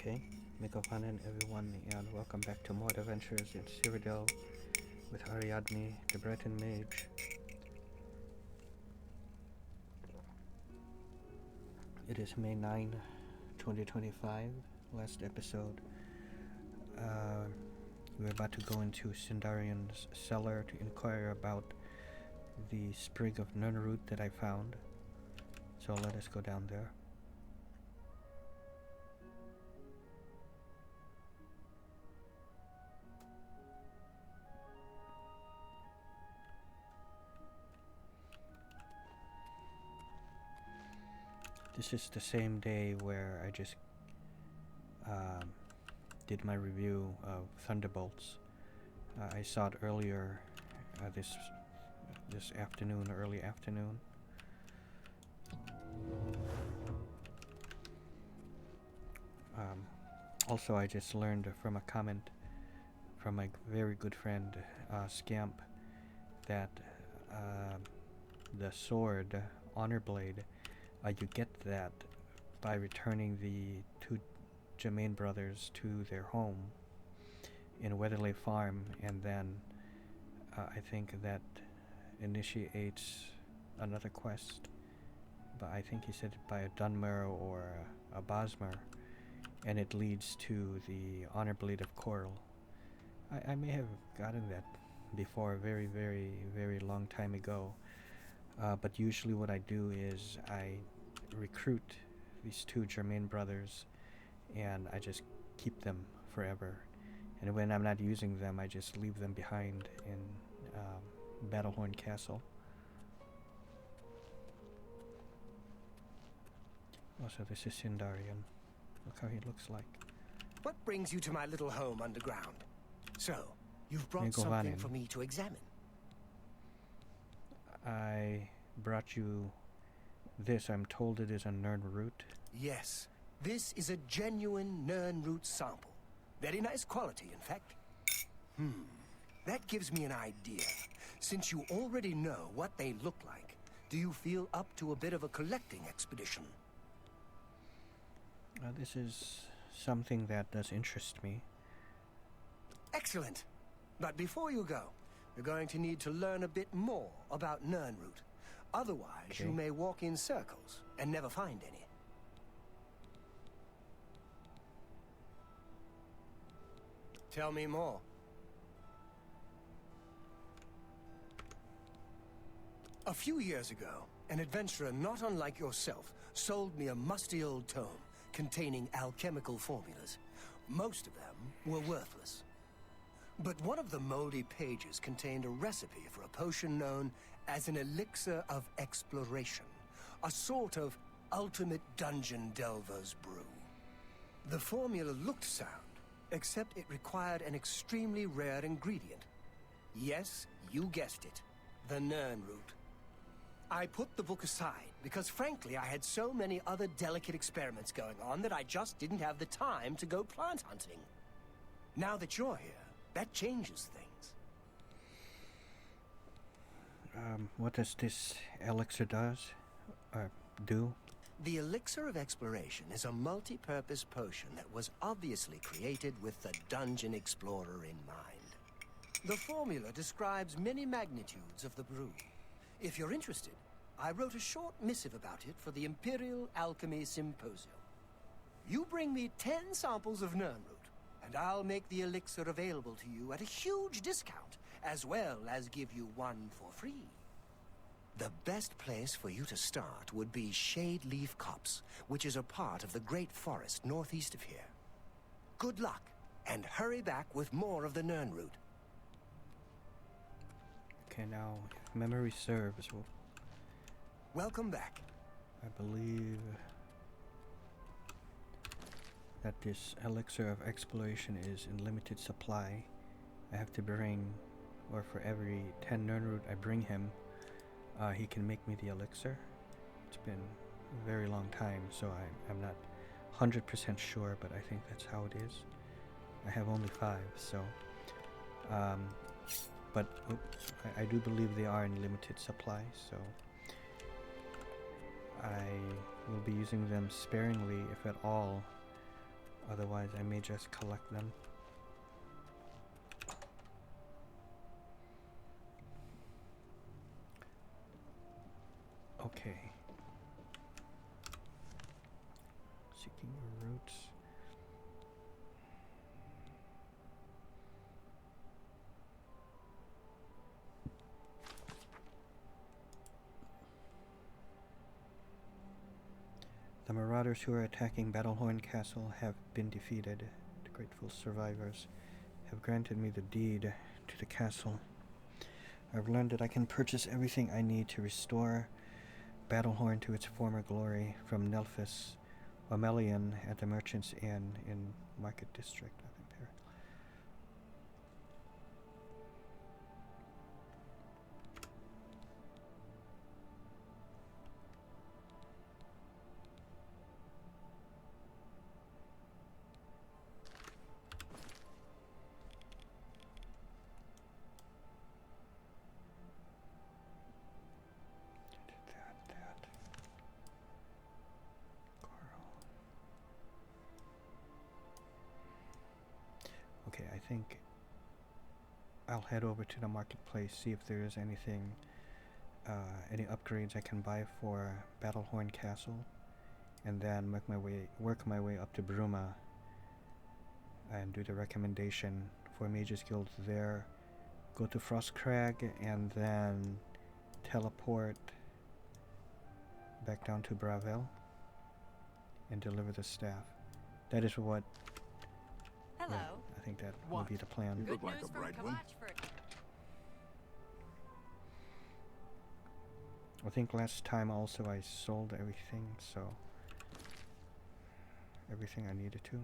Okay, Megafanan everyone, and welcome back to more adventures in Cyrodiil with Ariadne, the Breton Mage. It is May 9, 2025, last episode. We're about to go into Sindarian's cellar to inquire about the sprig of Nirnroot that I found. So let us go down there. This is the same day where I just did my review of Thunderbolts. I saw it earlier this afternoon, early afternoon. Also, I just learned from a comment from my very good friend Scamp that the sword Honor Blade, you get that by returning the two Germain brothers to their home in Weatherley Farm, and then I think that initiates another quest. But I think he said it by a Dunmer or a Bosmer, and it leads to the Honor Blade of Coral. I may have gotten that before, a very, very, very long time ago. But usually what I do is I recruit these two Germain brothers and I just keep them forever. And when I'm not using them, I just leave them behind in Battlehorn Castle. Also, this is Sindarian. Look how he looks like. What brings you to my little home underground? So, you've brought something for me to examine. I brought you this. I'm told it is a Nirnroot. Yes, this is a genuine Nirnroot sample. Very nice quality, in fact. That gives me an idea. Since you already know what they look like, do you feel up to a bit of a collecting expedition? This is something that does interest me. Excellent. But before you go, you're going to need to learn a bit more about Nirnroot. Otherwise, you may walk in circles and never find any. Tell me more. A few years ago, an adventurer not unlike yourself sold me a musty old tome containing alchemical formulas. Most of them were worthless. But one of the moldy pages contained a recipe for a potion known as an elixir of exploration, a sort of ultimate dungeon delver's brew. The formula looked sound, except it required an extremely rare ingredient. Yes, you guessed it, the Nirnroot. I put the book aside because, frankly, I had so many other delicate experiments going on that I just didn't have the time to go plant hunting. Now that you're here, that changes things. What does this elixir do? The Elixir of Exploration is a multi-purpose potion that was obviously created with the dungeon explorer in mind. The formula describes many magnitudes of the brew. If you're interested, I wrote a short missive about it for the Imperial Alchemy Symposium. You bring me 10 samples of Nirnroot, and I'll make the elixir available to you at a huge discount, as well as give you one for free. The best place for you to start would be Shade Leaf Copse, which is a part of the Great Forest northeast of here. Good luck, and hurry back with more of the Nirnroot. Okay, now, if memory serves, Welcome back. I believe that this elixir of exploration is in limited supply. I have to bring, or for every 10 Nirnroot I bring him, he can make me the elixir. It's been a very long time, so I'm not 100% sure, but I think that's how it is. I have only 5, so but I do believe they are in limited supply, so I will be using them sparingly, if at all, Otherwise, I may just collect them. Okay. Seeking roots. The marauders who are attacking Battlehorn Castle have been defeated. The grateful survivors have granted me the deed to the castle. I've learned that I can purchase everything I need to restore Battlehorn to its former glory from Nelphis Ormelian at the Merchant's Inn in Market District. I think there. That. Coral. Okay, I think I'll head over to the marketplace, see if there is anything, any upgrades I can buy for Battlehorn Castle, and then work my way up to Bruma and do the recommendation for Mages Guild there. Go to Frostcrag and then teleport back down to Bravel and deliver the staff. That is what. Hello. Yeah, I think that will be the plan. Good look like news a from bright one. Kavachford. I think last time also I sold everything, so everything I needed to.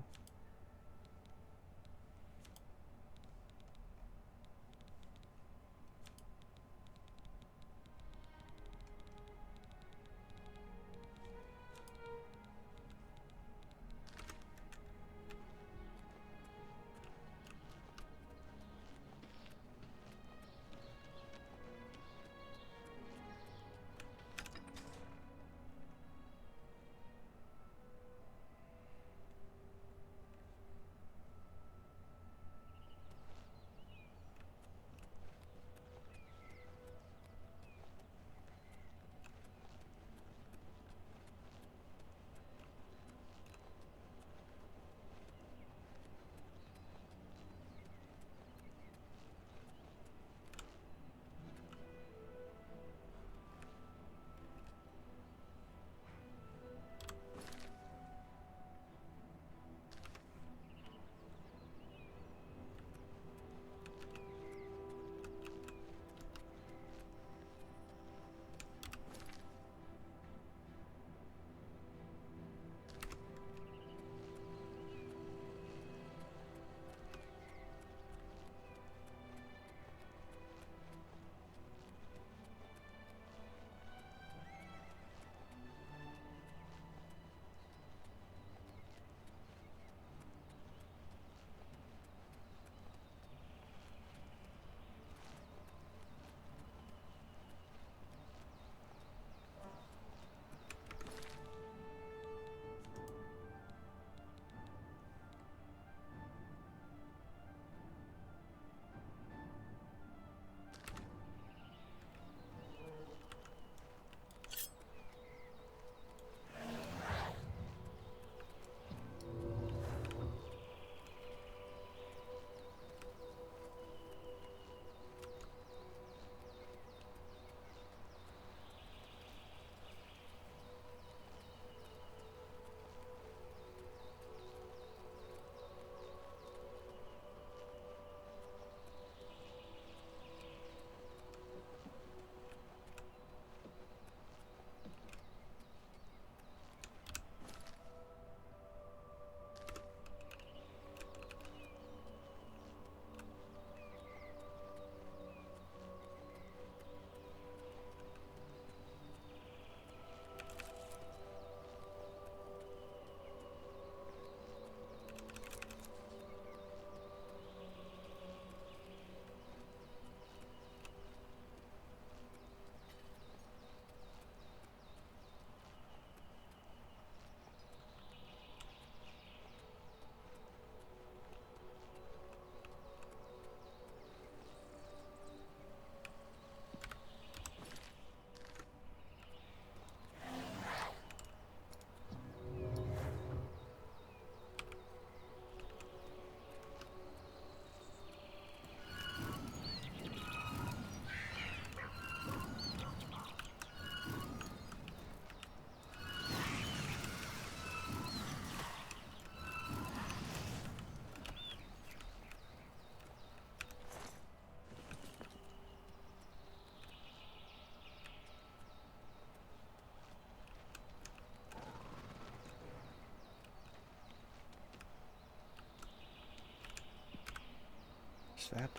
What's that?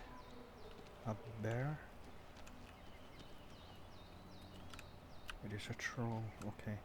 A bear? It is a troll. Okay.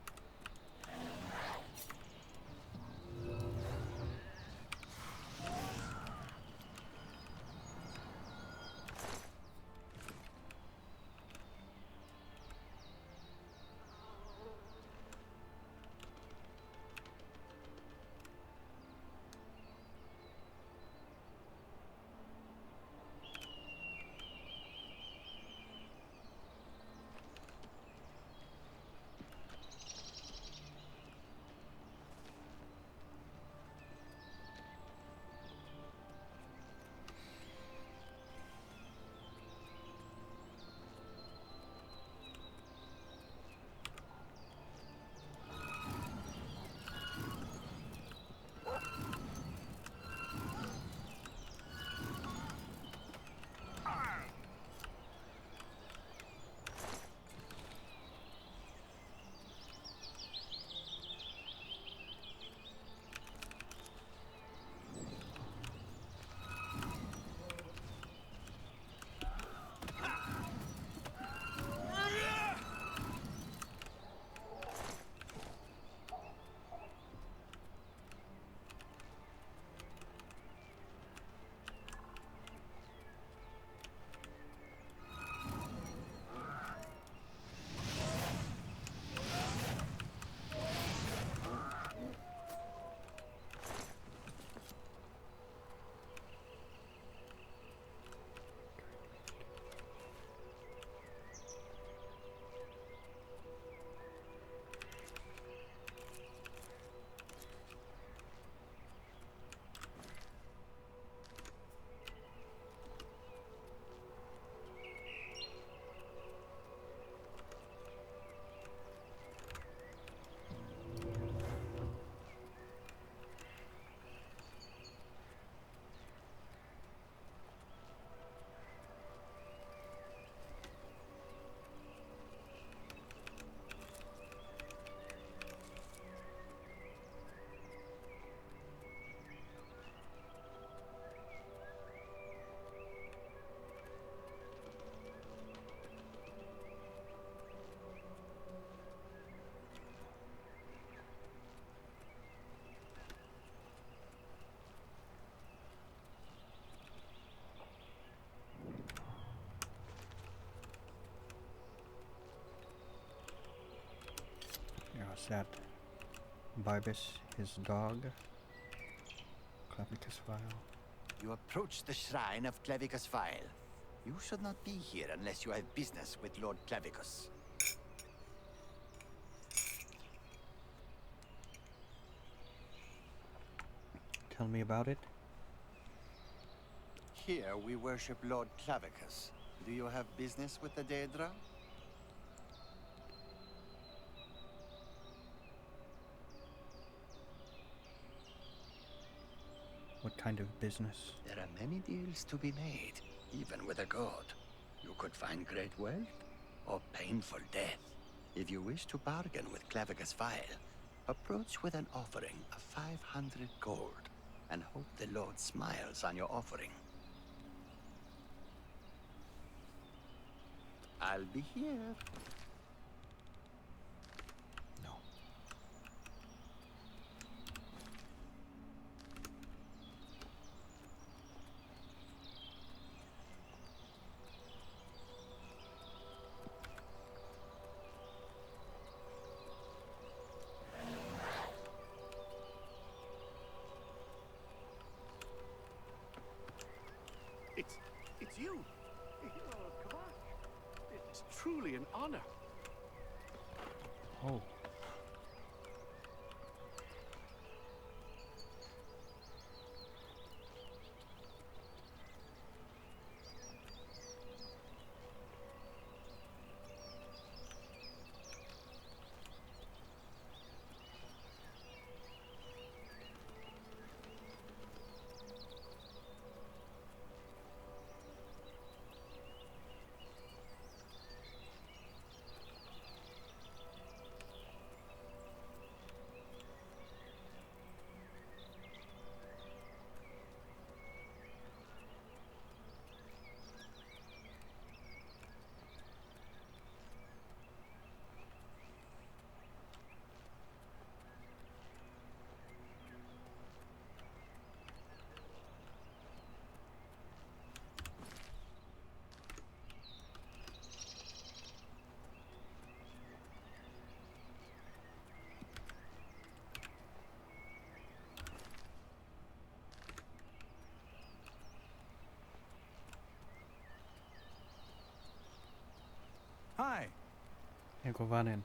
What's that? Barbus, his dog. Clavicus Vile. You approach the shrine of Clavicus Vile. You should not be here unless you have business with Lord Clavicus. Tell me about it. Here we worship Lord Clavicus. Do you have business with the Daedra? What kind of business? There are many deals to be made, even with a god. You could find great wealth or painful death. If you wish to bargain with Clavicus Vile, approach with an offering of 500 gold and hope the Lord smiles on your offering. I'll be here. No. It's you, the hero of Kavach. It's truly an honor. Oh. Can't go running.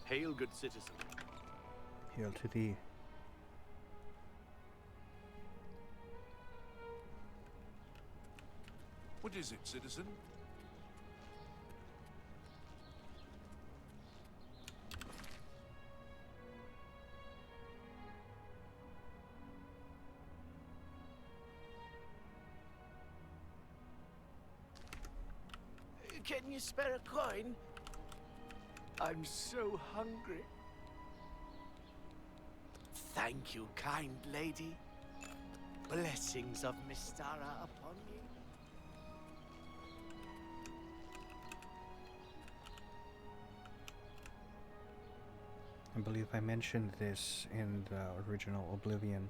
Hail, good citizen. Hail to thee. What is it, citizen? Can you spare a coin? I'm so hungry. Thank you, kind lady. Blessings of Mystara upon you. I believe I mentioned this in the original Oblivion,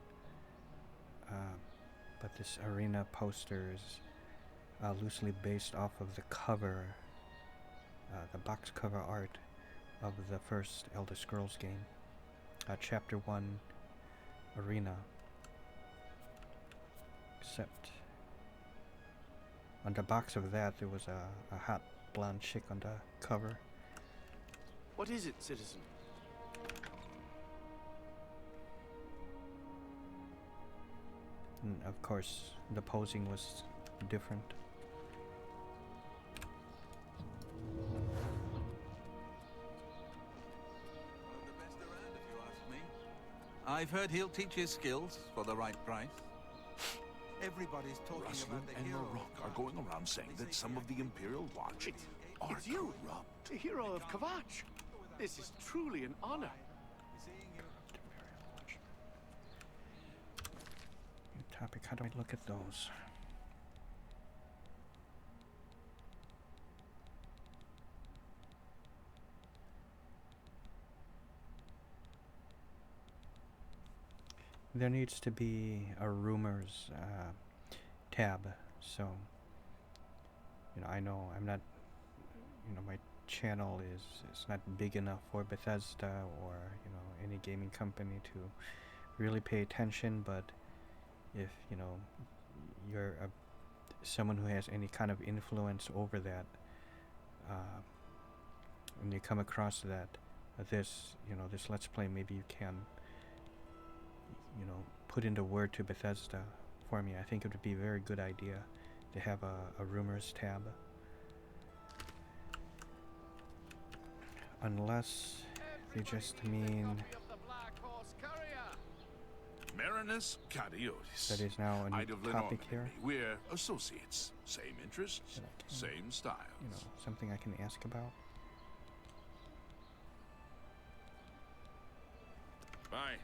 but this arena poster is loosely based off of the cover, the box cover art of the first Elder Scrolls game, Chapter 1 Arena. Except on the box of that there was a hot blonde chick on the cover. What is it, citizen? And of course the posing was different. I've heard he'll teach his skills for the right price. Everybody's talking Ruslan about the and hero. Nirnroot are going around saying that some of the Imperial Watch are It's you, corrupt. the hero of Kavach. This is truly an honor. New topic, how do I look at those? There needs to be a rumors tab, so I know I'm not, my channel is not big enough for Bethesda or any gaming company to really pay attention, but if you're someone who has any kind of influence over that, and you come across that this Let's Play, maybe you can put in the word to Bethesda for me. I think it would be a very good idea to have a rumors tab. Unless they just mean Marinus Cadiotis. that is now a I'd new have topic here. We're associates. Same interests, That I can, same styles. something I can ask about. Bye.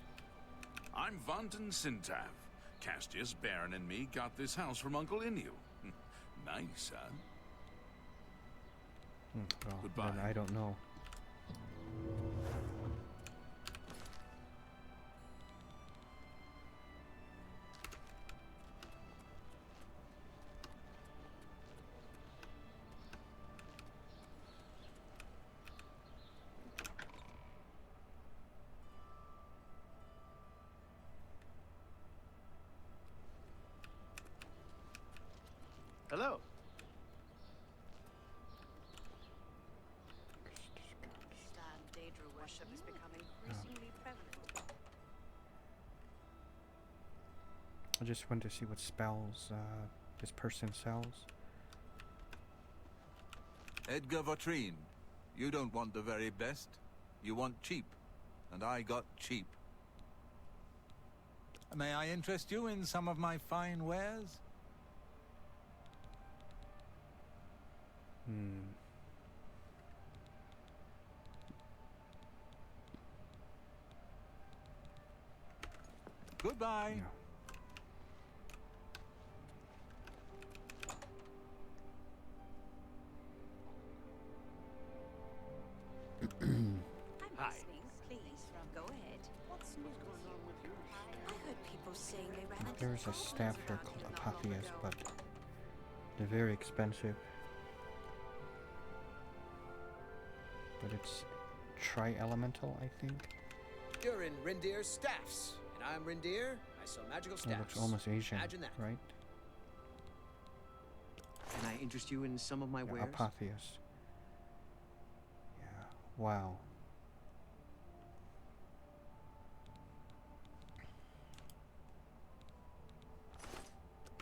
I'm Vantan Sintav. Castius, Baron, and me got this house from Uncle Inu. Nice, huh? Well, Goodbye. then I don't know. Hello. Daedra worship is becoming increasingly prevalent. I just wanted to see what spells this person sells. Edgar Votrine, you don't want the very best. You want cheap. And I got cheap. May I interest you in some of my fine wares? Goodbye. No. I'm Hi. listening. Please, go ahead. What's new? What's going on with you? I heard people saying they ran into There's a staff here called Apotheus, but they're very expensive. But it's tri-elemental, I think. You're in Rindir's staffs, and I'm Rindir. I sell magical It staffs. looks almost Asian, Imagine that. right? Can I interest you in some of my Yeah, wares? Apotheus. Yeah. Wow.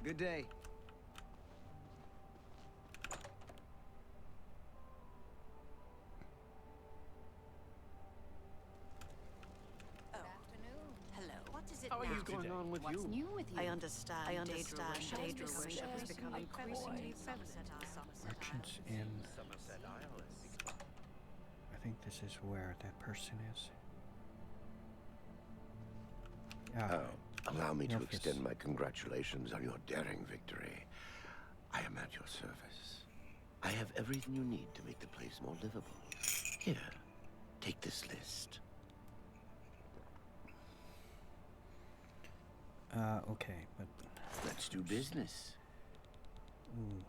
Good day. Hello. What is it How are now? you going on with What's you? new with you? I understand. Daedra worship is becoming increasingly prevalent in Somerset Merchants in. I think this is where that person is. Ah, Allow me to Memphis. extend my congratulations on your daring victory. I am at your service. I have everything you need to make the place more livable. Here, take this list. okay, but. Let's do business. Ooh.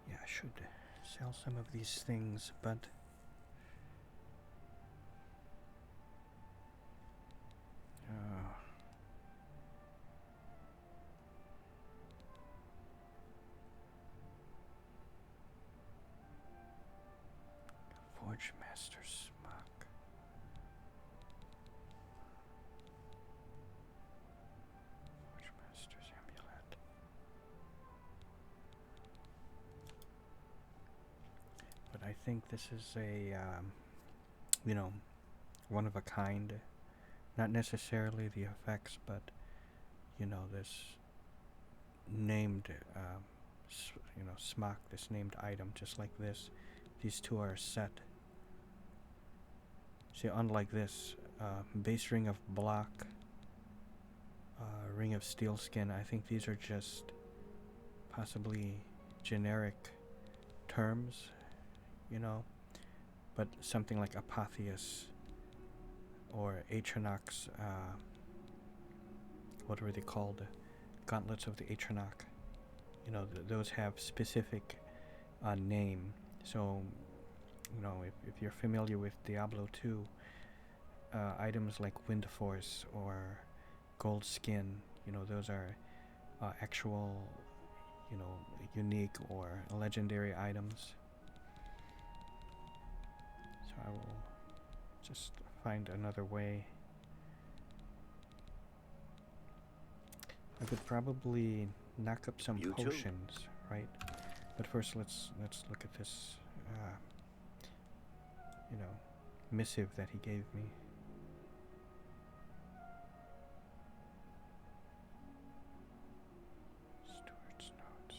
Yeah, I should sell some of these things, but. Forge Master Smock. Forge Master's Amulet. But I think this is a, you know, one of a kind. Not necessarily the effects, but, you know, this named, you know, smock, this named item, just like this. These two are a set. See, unlike this, base ring of block, ring of steel skin, I think these are just possibly generic terms, you know, but something like Apotheus or Atronach's, what were they called? Gauntlets of the Atronach. You know, those have specific name. So, you know, if you're familiar with Diablo 2, items like Wind Force or Gold Skin, you know, those are actual, you know, unique or legendary items. So I will just find another way. I could probably knock up some You too. potions, right? But first, let's look at this, you know, missive that he gave me. Steward's notes.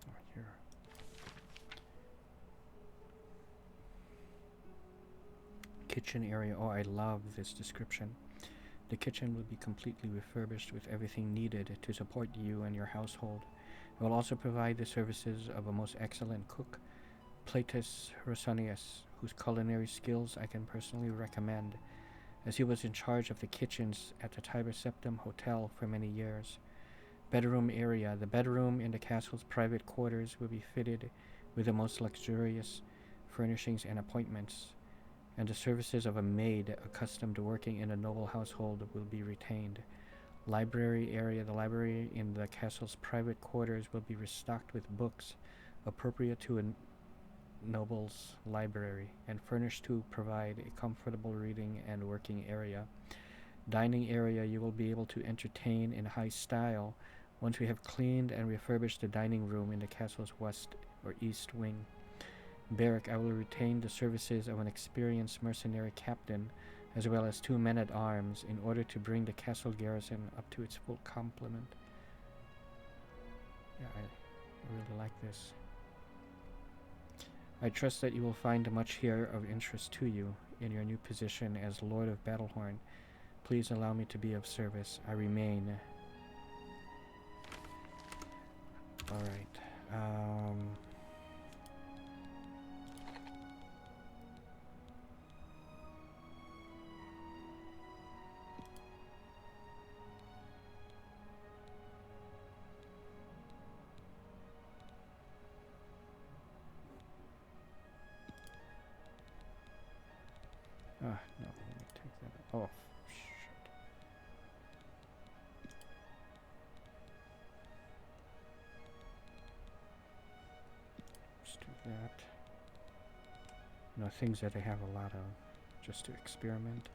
Oh, here. Kitchen area. Oh, I love this description. The kitchen will be completely refurbished with everything needed to support you and your household. It will also provide the services of a most excellent cook, Platus Rosanius, whose culinary skills I can personally recommend, as he was in charge of the kitchens at the Tiber Septim Hotel for many years. Bedroom area. The bedroom in the castle's private quarters will be fitted with the most luxurious furnishings and appointments, and the services of a maid accustomed to working in a noble household will be retained. Library area. The library in the castle's private quarters will be restocked with books appropriate to a noble's library and furnished to provide a comfortable reading and working area. Dining area. You will be able to entertain in high style once we have cleaned and refurbished the dining room in the castle's west or east wing. Barrack. I will retain the services of an experienced mercenary captain as well as 2 men-at-arms in order to bring the castle garrison up to its full complement. Yeah, I really like this. I trust that you will find much here of interest to you in your new position as Lord of Battlehorn. Please allow me to be of service. I remain. Alright. No, let me take that. Oh, shit. Let's do that. You know, things that I have a lot of, just to experiment.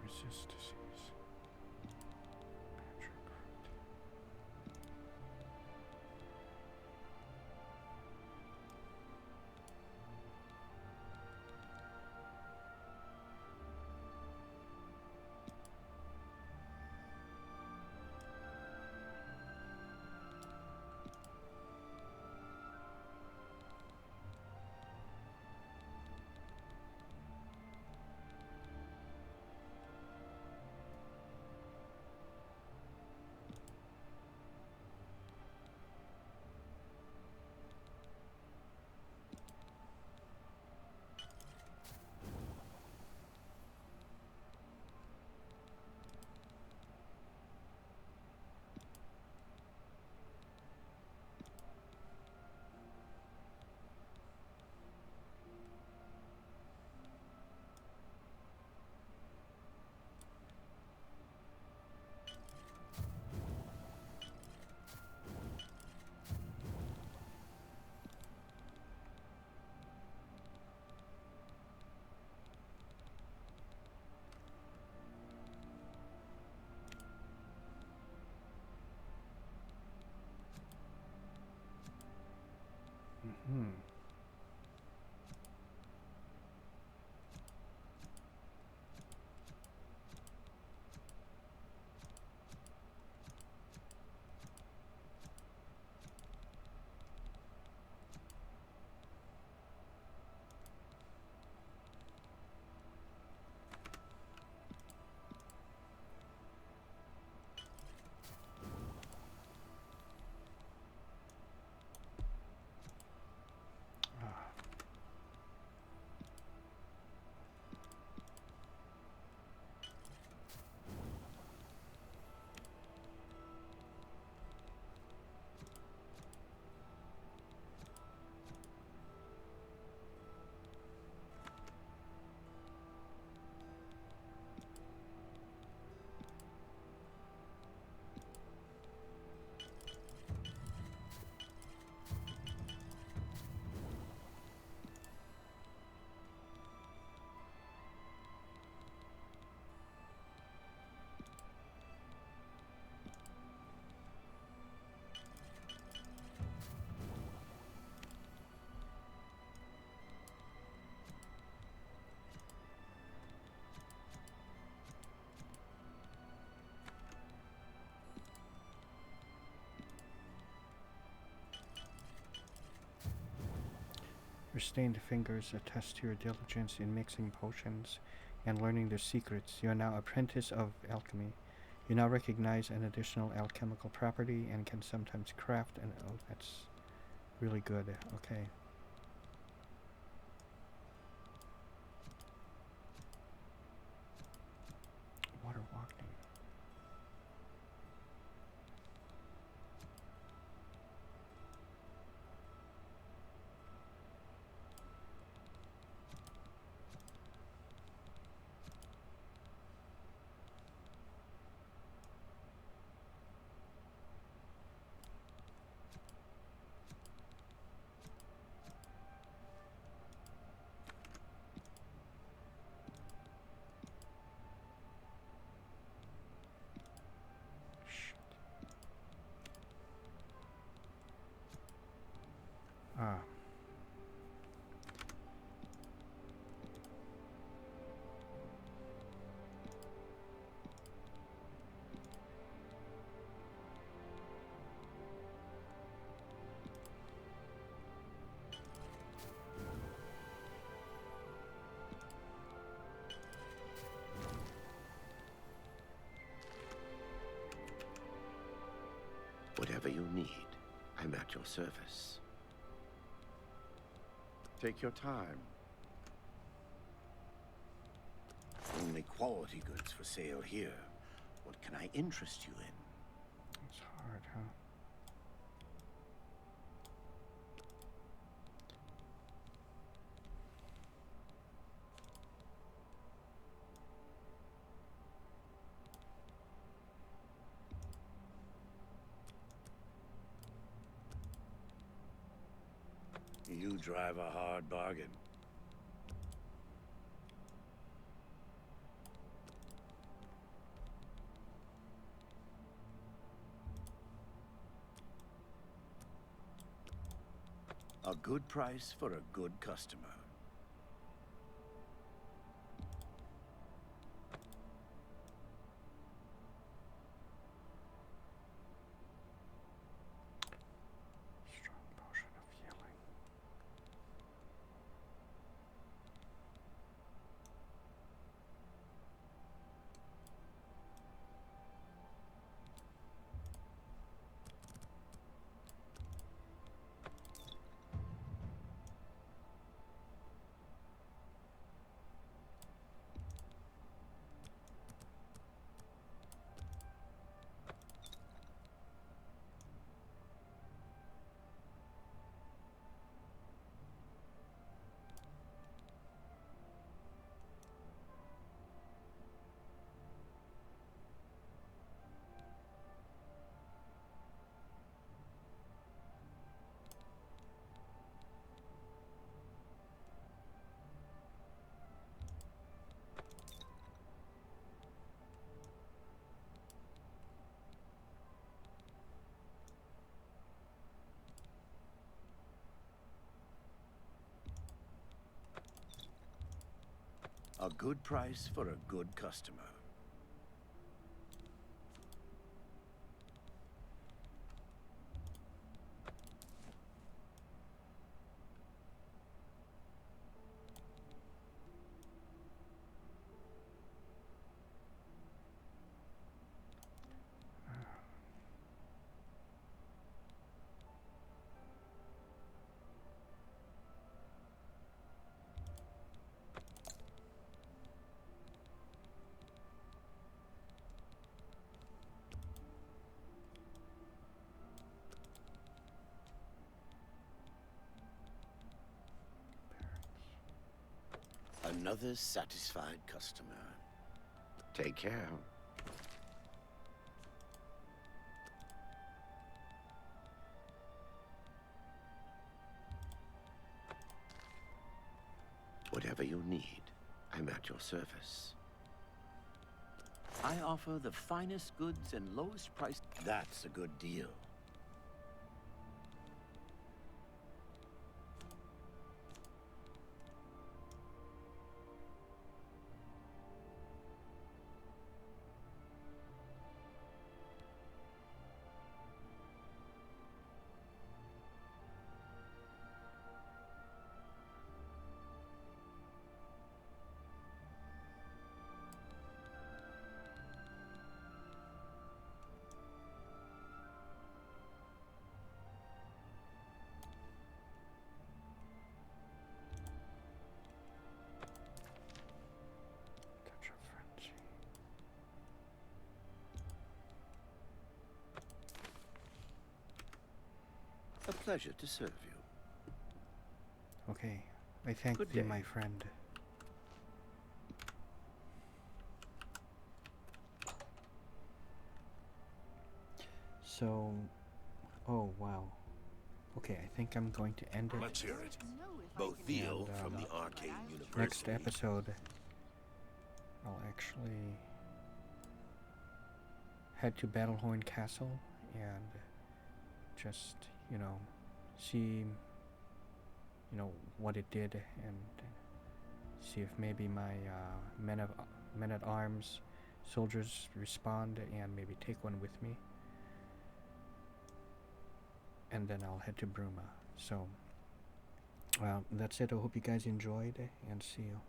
Resist disease. Patrick Root. Hmm. Your stained fingers attest to your diligence in mixing potions and learning their secrets. You are now apprentice of alchemy. You now recognize an additional alchemical property and can sometimes craft an... Oh, that's really good. Okay. Water walking. Ah. Whatever you need, I'm at your service. Take your time. Only quality goods for sale here. What can I interest you in? It's hard, huh? You drive a hard bargain. A good price for a good customer. Strong potion of healing. A good price for a good customer. Another satisfied customer. Take care. Whatever you need, I'm at your service. I offer the finest goods and lowest price. That's a good deal. pleasure to serve you. Okay, I thank Good thee, day. my friend. So, oh wow. Okay, I think I'm going to end it. Let's hear it. Both Theo And, from the Arcade University. Next episode, I'll actually head to Battlehorn Castle and just, you know, see, you know, what it did, and see if maybe my men-at-arms soldiers respond, and maybe take one with me. And then I'll head to Bruma. So, well, that's it. I hope you guys enjoyed, and see you.